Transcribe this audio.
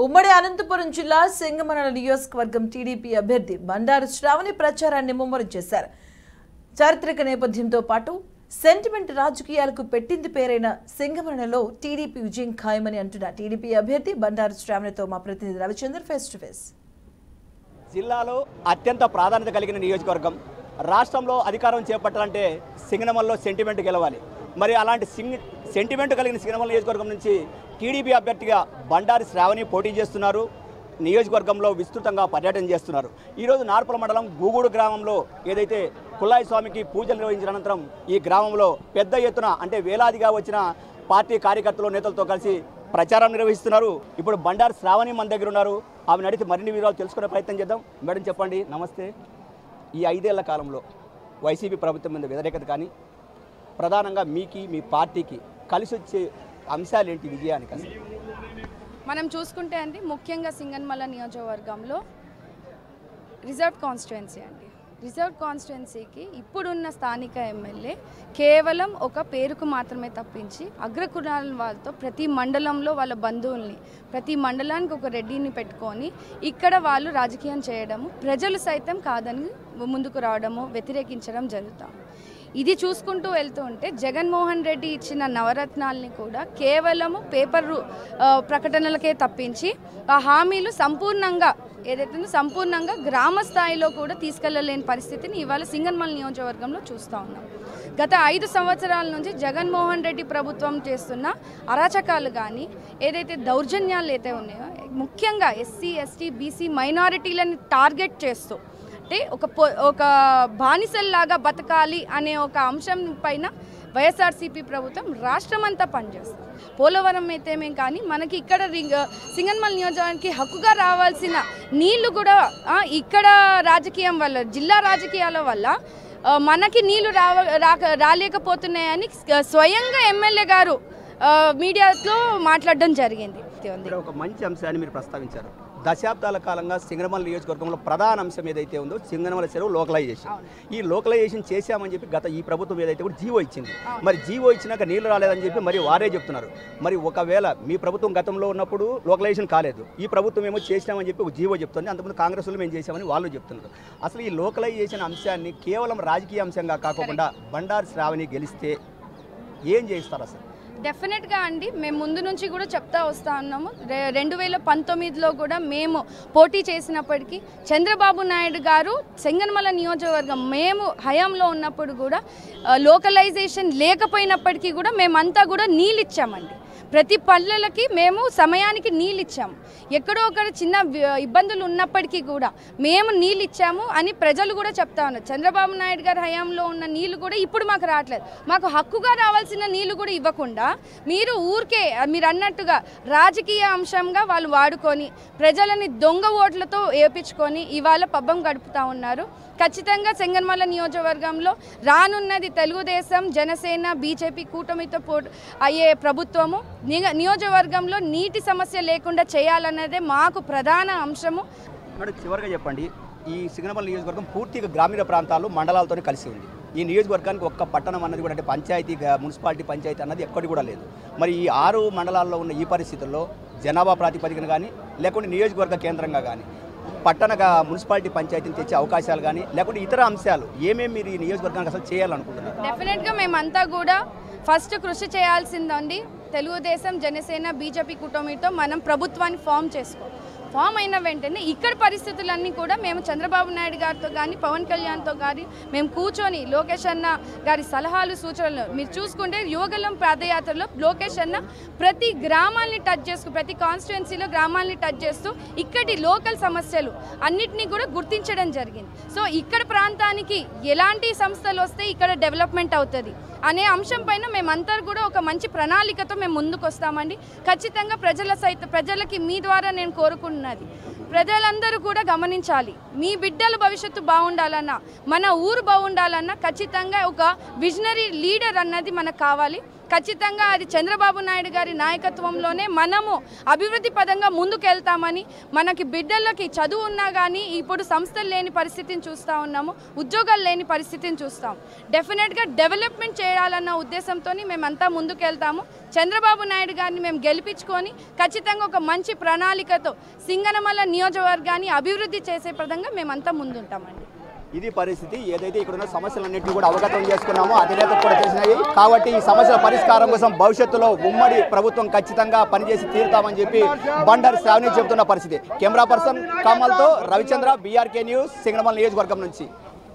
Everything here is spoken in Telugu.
ఉమ్మడి అనంతపురం జిల్లా సింగమనల నియోజకవర్గం టీడీపీ అభ్యర్థి బండారు శ్రావణి ప్రచారాన్ని ముమ్మరం చేశారు. చారిత్రక నేపథ్యంతో పాటు సెంటిమెంట్ రాజకీయాలకు పెట్టింది పేరైన సింగమనలలో టీడీపీ విజయం ఖాయమని అంటున్న టీడీపీ అభ్యర్థి బండారు శ్రావణితో మా ప్రతినిధి రవిచంద్ర ఫేస్ టు ఫేస్. జిల్లాలో అత్యంత ప్రాధాన్యత కలిగిన నియోజకవర్గం. రాష్ట్రంలో అధికారం చేపట్టాలంటే సింగనమలలో సెంటిమెంట్ గెలవాలి. మరి అలాంటి సెంటిమెంట్ కలిగిన సింగనమల నియోజకవర్గం నుంచి టీడీపీ అభ్యర్థిగా బండారు శ్రావణి పోటీ చేస్తున్నారు. నియోజకవర్గంలో విస్తృతంగా పర్యటన చేస్తున్నారు. ఈరోజు నార్పల మండలం గూగూడు గ్రామంలో ఏదైతే కుల్లాయి స్వామికి పూజలు నిర్వహించిన అనంతరం ఈ గ్రామంలో పెద్ద ఎత్తున అంటే వేలాదిగా వచ్చిన పార్టీ కార్యకర్తలు నేతలతో కలిసి ప్రచారం నిర్వహిస్తున్నారు. ఇప్పుడు బండారు శ్రావణి మన దగ్గర ఉన్నారు. ఆమెను అడిగితే మరిన్ని వివరాలు తెలుసుకునే ప్రయత్నం చేద్దాం. మేడం చెప్పండి. నమస్తే. ఈ 5 ఏళ్ల కాలంలో వైసీపీ ప్రభుత్వం మీద వ్యతిరేకత కానీ ప్రధానంగా మీకి మీ పార్టీకి కలిసి వచ్చే అంశాలు ఏంటి విజయానికి? అసలు మనం చూసుకుంటే అండి ముఖ్యంగా సింగనమల నియోజకవర్గంలో రిజర్వ్ కాన్స్టిట్యుయెన్సీ అండి. రిజర్వ్ కాన్స్టిట్యుయెన్సీకి ఇప్పుడున్న స్థానిక ఎమ్మెల్యే కేవలం ఒక పేరుకు మాత్రమే తప్పించి అగ్రకులాల వాళ్ళతో ప్రతి మండలంలో వాళ్ళ బంధువుల్ని ప్రతి మండలానికి ఒక రెడ్డిని పెట్టుకొని ఇక్కడ వాళ్ళు రాజకీయం చేయడము, ప్రజలు సైతం కాదని ముందుకు రావడము, వ్యతిరేకించడం జరుగుతాం. ఇది చూసుకుంటూ వెళ్తూ ఉంటే జగన్మోహన్ రెడ్డి ఇచ్చిన నవరత్నాల్ని కూడా కేవలము పేపర్ ప్రకటనలకే తప్పించి ఆ హామీలు సంపూర్ణంగా గ్రామ స్థాయిలో కూడా తీసుకెళ్లలేని పరిస్థితిని ఇవాళ సింగనమల నియోజకవర్గంలో చూస్తూ ఉన్నాం. గత 5 సంవత్సరాల నుంచి జగన్మోహన్ రెడ్డి ప్రభుత్వం చేస్తున్న అరాచకాలు కానీ ఏదైతే దౌర్జన్యాలు అయితే ఉన్నాయో ముఖ్యంగా ఎస్సీ, ఎస్టీ, బీసీ మైనారిటీలని టార్గెట్ చేస్తూ అంటే ఒక బానిసల్లాగా బతకాలి అనే ఒక అంశం పైన వైఎస్ఆర్సీపీ ప్రభుత్వం రాష్ట్రమంతా పనిచేస్తుంది. పోలవరం అయితేమే కానీ మనకి ఇక్కడ సింగనమల నియోజకవర్గానికి హక్కుగా రావాల్సిన నీళ్లు కూడా ఇక్కడ రాజకీయం వల్ల, జిల్లా రాజకీయాల వల్ల మనకి నీళ్లు రాలేకపోతున్నాయని స్వయంగా ఎమ్మెల్యే గారు మీడియాతో మాట్లాడడం జరిగింది. ఒక మంచి అంశాన్ని మీరు ప్రస్తావించారు. దశాబ్దాల కాలంగా సింగనమల నియోజకవర్గంలో ప్రధాన అంశం ఏదైతే ఉందో సింగనమల చెరువు లోకలైజేషన్. ఈ లోకలైజేషన్ చేశామని చెప్పి గత ఈ ప్రభుత్వం ఏదైతే కూడా జీవో ఇచ్చింది. మరి జీవో ఇచ్చినాక నీళ్లు రాలేదని చెప్పి మరి వారే చెప్తున్నారు. మరి ఒకవేళ మీ ప్రభుత్వం గతంలో ఉన్నప్పుడు లోకలైజేషన్ కాలేదు, ఈ ప్రభుత్వం ఏమో చేసినామని చెప్పి ఒక జీవో చెప్తుంది. అంతకుముందు కాంగ్రెస్ వాళ్ళు మేము చేసామని వాళ్ళు చెప్తున్నారు. అసలు ఈ లోకలైజేషన్ అంశాన్ని కేవలం రాజకీయ అంశంగా కాకుండా బండారు శ్రావణి గెలిస్తే ఏం చేస్తారు? అసలు డెఫినెట్గా అండి, మేము ముందు నుంచి కూడా చెప్తా వస్తూ ఉన్నాము. 2019లో కూడా మేము పోటీ చేసినప్పటికీ చంద్రబాబు నాయుడు గారు సింగనమల నియోజకవర్గం మేము హయాంలో ఉన్నప్పుడు కూడా లోకలైజేషన్ లేకపోయినప్పటికీ కూడా మేమంతా కూడా నీళ్ళు ఇచ్చామండి. ప్రతి పల్లెలకి మేము సమయానికి నీళ్ళు ఇచ్చాము. ఎక్కడో ఒక చిన్న ఇబ్బందులు ఉన్నప్పటికీ కూడా మేము నీళ్ళు ఇచ్చాము అని ప్రజలు కూడా చెప్తా ఉన్నారు. చంద్రబాబు నాయుడు గారి హయాంలో ఉన్న నీళ్లు కూడా ఇప్పుడు మాకు రావట్లేదు. మాకు హక్కుగా రావాల్సిన నీళ్లు కూడా ఇవ్వకుండా మీరు ఊరికే మీరు అన్నట్టుగా రాజకీయ అంశంగా వాళ్ళు వాడుకొని ప్రజలని దొంగ ఓట్లతో ఏపించుకొని ఇవాళ పబ్బం గడుపుతూ ఉన్నారు. ఖచ్చితంగా సింగనమల నియోజకవర్గంలో రానున్నది తెలుగుదేశం, జనసేన, బీజేపీ కూటమితో అయ్యే ప్రభుత్వము. నియోజకవర్గంలో నీటి సమస్య లేకుండా చేయాలన్నదే మాకు ప్రధాన అంశము. మేడం చివరిగా చెప్పండి, ఈ సింగనమల నియోజకవర్గం పూర్తిగా గ్రామీణ ప్రాంతాలు మండలాలతోనే కలిసి ఉంది. ఈ నియోజకవర్గానికి ఒక్క పట్టణం అన్నది కూడా అంటే పంచాయతీ, మున్సిపాలిటీ పంచాయతీ అన్నది ఎక్కడి కూడా లేదు. మరి ఈ 6 మండలాల్లో ఉన్న ఈ పరిస్థితుల్లో జనాభా ప్రాతిపదికన కానీ లేకుంటే నియోజకవర్గ కేంద్రంగా కానీ పట్టణగా మున్సిపాలిటీ పంచాయతీని తెచ్చే అవకాశాలు కానీ లేకుంటే ఇతర అంశాలు ఏమేమి మీరు ఈ నియోజకవర్గానికి అసలు చేయాలనుకుంటున్నారు? డెఫినెట్గా మేమంతా కూడా ఫస్ట్ కృషి చేయాల్సిందండి. తెలుగుదేశం, జనసేన, బీజేపీ కూటమితో మనం ప్రభుత్వాన్ని ఫామ్ అయిన వెంటనే ఇక్కడ పరిస్థితులన్నీ కూడా మేము చంద్రబాబు నాయుడు గారితో కానీ పవన్ కళ్యాణ్తో కానీ మేము కూర్చొని లోకేష్ అన్న గారి సలహాలు, సూచనలు మీరు చూసుకుంటే యువగలం పాదయాత్రలో లోకేష్ అన్న ప్రతి గ్రామాల్ని టచ్ చేస్తూ ప్రతి కాన్స్టిట్యుయెన్సీలో గ్రామాల్ని టచ్ చేస్తూ ఇక్కడి లోకల్ సమస్యలు అన్నిటినీ కూడా గుర్తించడం జరిగింది. సో ఇక్కడ ప్రాంతానికి ఎలాంటి సంస్థలు వస్తే ఇక్కడ డెవలప్మెంట్ అవుతుంది అనే అంశం పైన మేమంతా కూడా ఒక మంచి ప్రణాళికతో మేము ముందుకు వస్తామండి. ఖచ్చితంగా ప్రజలకి మీ ద్వారా నేను కోరుకుంటున్నది, ప్రజలందరూ కూడా గమనించాలి. మీ బిడ్డల భవిష్యత్తు బాగుండాలన్నా, మన ఊరు బాగుండాలన్నా ఖచ్చితంగా ఒక విజనరీ లీడర్ అన్నది మనకు కావాలి. ఖచ్చితంగా అది చంద్రబాబు నాయుడు గారి నాయకత్వంలోనే మనము అభివృద్ధి పదంగా ముందుకెళ్తామని, మనకి బిడ్డలకి చదువు ఉన్నా కానీ ఇప్పుడు సంస్థలు లేని పరిస్థితిని చూస్తూ ఉన్నాము, ఉద్యోగాలు లేని పరిస్థితిని చూస్తాం. డెఫినెట్గా డెవలప్మెంట్ చేయాలన్న ఉద్దేశంతో మేమంతా ముందుకెళ్తాము. చంద్రబాబు నాయుడు గారిని మేము గెలిపించుకొని ఖచ్చితంగా ఒక మంచి ప్రణాళికతో సింగనమల నియోజకవర్గాన్ని అభివృద్ధి చేసే పదంగా మేమంతా ముందుంటామండి. ఇది పరిస్థితి. ఏదైతే ఇక్కడ ఉన్న సమస్యలన్నింటినీ కూడా అవగతం చేసుకున్నామో అధినేతకు కూడా తెలిసినాయి కాబట్టి ఈ సమస్యల పరిష్కారం కోసం భవిష్యత్తులో ఉమ్మడి ప్రభుత్వం ఖచ్చితంగా పనిచేసి తీరుతామని చెప్పి బండారు శ్రావణి చెబుతున్న పరిస్థితి. కెమెరా పర్సన్ కమల్తో రవిచంద్ర, BRK న్యూస్, సింగనమల నియోజకవర్గం నుంచి.